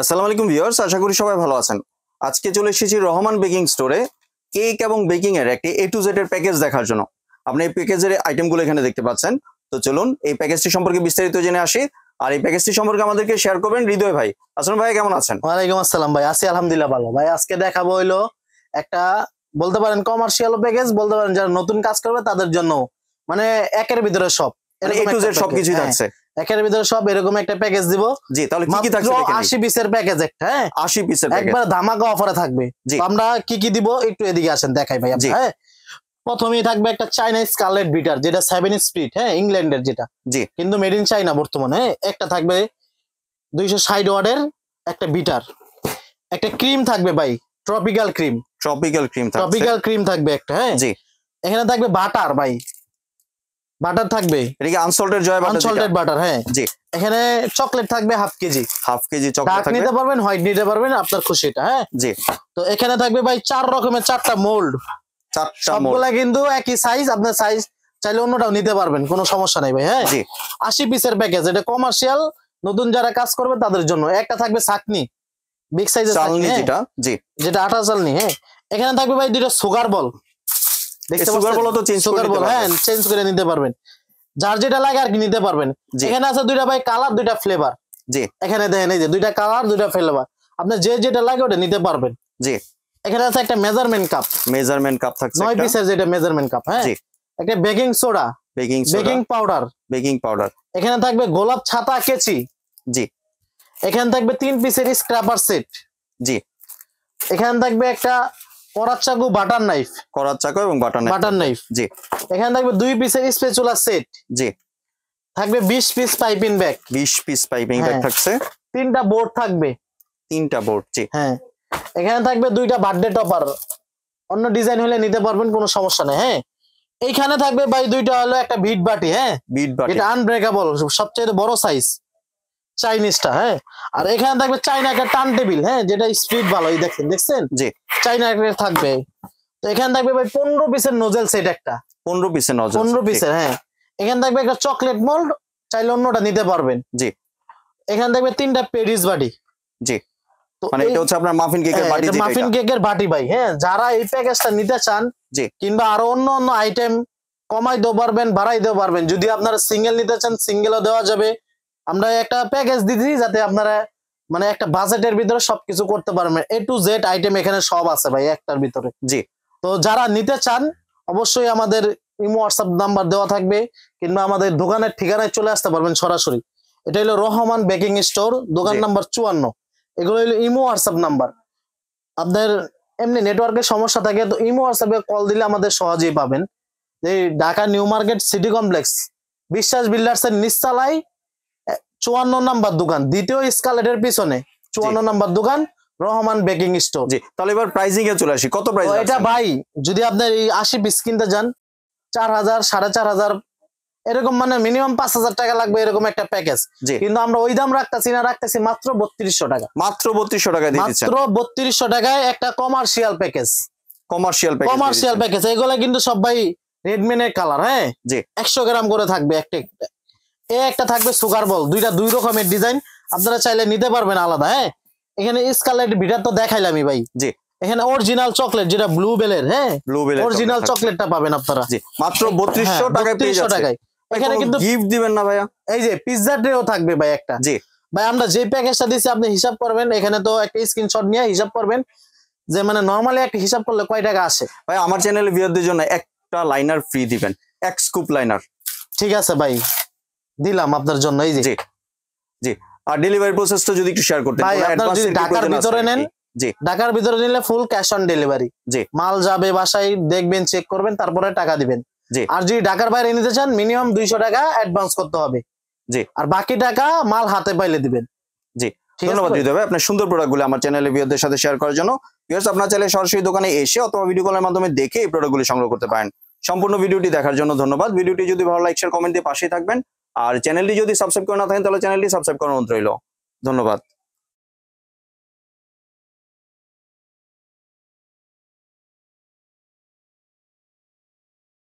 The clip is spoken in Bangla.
আসসালামু আলাইকুম ভিউয়ার্স, আশা করি সবাই ভালো আছেন। আজকে চলে এসেছি রহমান বেকিং স্টোরে কেক এবং বেকিং এর একটি A to Z এর প্যাকেজ দেখার জন্য। আপনি এই প্যাকেজের আইটেমগুলো এখানে দেখতে পাচ্ছেন। তো চলুন এই প্যাকেজটি সম্পর্কে বিস্তারিত জেনে আসি। আর এই প্যাকেজটি সম্পর্কে আমাদেরকে শেয়ার করবেন হৃদয় ভাই। আসসালাম ভাই, কেমন আছেন? ওয়ালাইকুম আসসালাম ভাই, আছি আলহামদুলিল্লাহ ভালো। ভাই আজকে দেখাবো হইলো একটা বলতে পারেন কমার্শিয়াল প্যাকেজ, বলতে পারেন যারা নতুন কাজ করবে তাদের জন্য, মানে একের ভিতরে সব A to Z সবকিছুই থাকছে। একের ভিতরে সব এরকম একটা প্যাকেজ দিব। জি, তাহলে কি কি থাকছে দেখেন। 80 পিসের প্যাকেজ একটা, হ্যাঁ 80 পিসের প্যাকেজ একবার ধামাকা অফারে থাকবে। জি। তো আমরা কি কি দিব একটু এদিকে আসেন দেখাই ভাই আমরা। হ্যাঁ, প্রথমেই থাকবে একটা চাইনা স্কারলেট বিটার, যেটা 7 স্পিড, হ্যাঁ ইংল্যান্ডের যেটা, জি কিন্তু মেড ইন চাইনা বর্তমানে। একটা থাকবে 260 ওয়াটের একটা বিটার। একটা ক্রিম থাকবে ভাই, ট্রপিক্যাল ক্রিম। ট্রপিক্যাল ক্রিম থাকবে একটা, হ্যাঁ জি। এখানে থাকবে বাটার ভাই, বাটার থাকবে, এটা কি আনসল্টেড জয় বাটার? আনসল্টেড বাটার, হ্যাঁ জি। এখানে চকলেট থাকবে হাফ কেজি চকলেট থাকবে, নিতে পারবেন, হোয়াইট নিতে পারবেন, আপনার খুশি এটা। হ্যাঁ জি। তো এখানে থাকবে ভাই 4 রকমের 4টা মোল্ড, সবগুলা কিন্তু একই সাইজ। আপনার সাইজ চাইলে অন্যটাও নিতে পারবেন, কোনো সমস্যা নাই ভাই। হ্যাঁ 80 পিসের প্যাকেজ, এটা কমার্শিয়াল নতুন যারা কাজ করবে তাদের জন্য। একটা থাকবে ছাকনি, বিগ সাইজের ছাকনি, যেটা যেটা আটা চালনি। হ্যাঁ এখানে থাকবে ভাই 2টা সুগার বল, দেখতে পাচ্ছেন সুগার বল, তো সুগার বল, হ্যাঁ চেঞ্জ করে নিতে পারবেন, যার যেটা লাগে আর কি নিতে পারবেন। এখানে আছে 2টা ভাই কালার, 2টা ফ্লেভার। জি, এখানে দেখেন এই যে 2টা কালার, 2টা ফ্লেভার, আপনি যে যেটা লাগে ওটা নিতে পারবেন। জি। এখানে আছে একটা মেজারমেন্ট কাপ থাকছে 9 পিসের, যেটা মেজারমেন্ট কাপ। হ্যাঁ একটা বেকিং সোডা, বেকিং পাউডার। এখানে থাকবে গোলাপ ছাতা কেচি। জি। এখানে থাকবে 3 পিসের স্ক্র্যাপার সেট। জি। এখানে থাকবে একটা করাত চাকু, বাটার নাইফ, এবং বাটার নাইফ। জি। এখানে থাকবে 2 পিসের স্প্যাচুলা সেট। জি। থাকবে 20 piece piping bag, 20 piece piping bag থাকছে। 3টা বোর্ড থাকবে, 3টা বোর্ড। জি। হ্যাঁ এখানে থাকবে 2টা বার্থডে টপার, অন্য ডিজাইন হলে নিতে পারবেন, কোনো সমস্যা নেই। হ্যাঁ এইখানে থাকবে ভাই 2টা হলো একটা বিট বাটি, হ্যাঁ বিট বাটি, এটা আনব্রেকেবল, সবচেয়ে বড় সাইজ চাইনিজটা। হ্যাঁ আর এখানে থাকবে চাইনা একটা টার্ন টেবিল, হ্যাঁ যেটা স্পিড ভালো, এই দেখছেন। জি, চাইনা একটা থাকবে। তো এখানে থাকবে ভাই 15 পিসের নোজেল সেট, একটা 15 পিসের। হ্যাঁ এখানে থাকবে একটা চকলেট মোল্ড, চাইলে অন্যটা নিতে পারবেন। জি। এখানে থাকবে 3টা পেরিস বাটি। জি, মানে এটা হচ্ছে আপনার মাফিন কেকের বাটি, মাফিন কেকের বাটি ভাই। হ্যাঁ যারা এই প্যাকেজটা নিতে চান, জি, কিংবা আরো অন্য আইটেম কমাই দিতে পারবেন, বাড়াই দিতে পারবেন। যদি আপনারা সিঙ্গেল নিতে চান সিঙ্গেলও দেওয়া যাবে। আমরা একটা প্যাকেজ দিচ্ছি যাতে আপনারা মানে একটা বাজেটের ভিতরে সবকিছু করতে পারবেন। A to Z আইটেম এখানে সব আছে ভাই একটার ভিতরে। জি। তো যারা নিতে চান অবশ্যই আমাদের ইমো হোয়াটসঅ্যাপ নাম্বার দেওয়া থাকবে, কিংবা আমাদের দোকানের ঠিকানায় চলে আসতে পারবেন সরাসরি। এটা হলো রহমান বেকিং স্টোর, দোকান নাম্বার 54। এগুলো হলো ইমো হোয়াটসঅ্যাপ নাম্বার। আপনাদের এমনি নেটওয়ার্কের সমস্যা থাকে তো ইমো হোয়াটসঅ্যাপে কল দিলে আমাদের সহজেই পাবেন। এই Dhaka new market city complex বিশ্বাস বিল্ডার্সের নিচতলায় 54 নাম্বার দোকান, দ্বিতীয় স্কালেটের পিছনে 54 নাম্বার দোকান, রহমান বেকিং স্টোর। জি, তাহলে এবার প্রাইসিং এ চলে আসি। কত প্রাইস এটা ভাই? যদি আপনার এই 80 পিস কিনতে যান 4000 4500 এরকম, মানে মিনিমাম 5000 টাকা লাগবে এরকম একটা প্যাকেজ। কিন্তু আমরা ওই দাম রাখতেছি মাত্র 3200 টাকা। মাত্র 3200 টাকা দিয়ে দিচ্ছেন। মাত্র 3200 টাকায় একটা কমার্শিয়াল প্যাকেজ। এগুলা কিন্তু সব ভাই রেডমেনের কালার। হ্যাঁ জি, 100 গ্রাম করে থাকবে একটা। একটা থাকবে সুগার বল, 2 রকমের ডিজাইন, আপনারা চাইলে নিতে পারবেন আলাদা। হ্যাঁ এখানে স্কারলেট বিটার তো দেখাইলামই ভাই। জি। এখানে অরিজিনাল চকলেট, যেটা ব্লু বেলের, হ্যাঁ অরিজিনাল চকলেটটা পাবেন আপনারা। জি, মাত্র 3200 টাকায় পেয়ে যাচ্ছেন। এখানে কিন্তু গিফট দিবেন না ভাইয়া? এই যে পিৎজা ট্রেও থাকবে ভাই একটা। জি ভাই, আমরা যে প্যাকেজটা দিছি আপনি হিসাব করবেন, এখানে তো একটা স্ক্রিনশট নিয়ে হিসাব করবেন যে মানে নরমালি একটা হিসাব করলে কয় টাকা আসে। ভাই আমার চ্যানেলে ভিউয়ারদের জন্য একটা লাইনার ফ্রি দিবেন, এক স্কুপ লাইনার। ঠিক আছে ভাই, দিলাম আপনার জন্য। এই যে জি জি। আর ডেলিভারি প্রসেসটা যদি একটু শেয়ার করতেন। ভাই আপনারা যদি ঢাকার ভিতরে নেন, জি ঢাকার ভিতরে নিলে ফুল ক্যাশ অন ডেলিভারি। জি, মাল যাবে বাসায়, দেখবেন, চেক করবেন, তারপরে টাকা দিবেন। জি। আর যদি ঢাকার বাইরে নিতে চান মিনিমাম 200 টাকা অ্যাডভান্স করতে হবে। জি। আর বাকি টাকা মাল হাতে পাইলে দিবেন। জি, ধন্যবাদ হৃদয় ভাই আপনার সুন্দর প্রোডাক্টগুলো আমার চ্যানেলে ভিউয়ারদের সাথে শেয়ার করার জন্য। ভিউয়ার্স আপনারা চাইলে সরাসরি দোকানে এসে অথবা ভিডিও কলের মাধ্যমে দেখে এই প্রোডাক্টগুলো সংগ্রহ করতে পারেন। সম্পূর্ণ ভিডিওটি দেখার জন্য ধন্যবাদ। ভিডিওটি যদি ভালো লাইক শেয়ার কমেন্ট দিয়ে পাশেই থাকবেন। আর চ্যানেলটি যদি সাবস্ক্রাইব করে না থাকেন তাহলে চ্যানেলটি সাবস্ক্রাইব করার অনুরোধ রইল। ধন্যবাদ।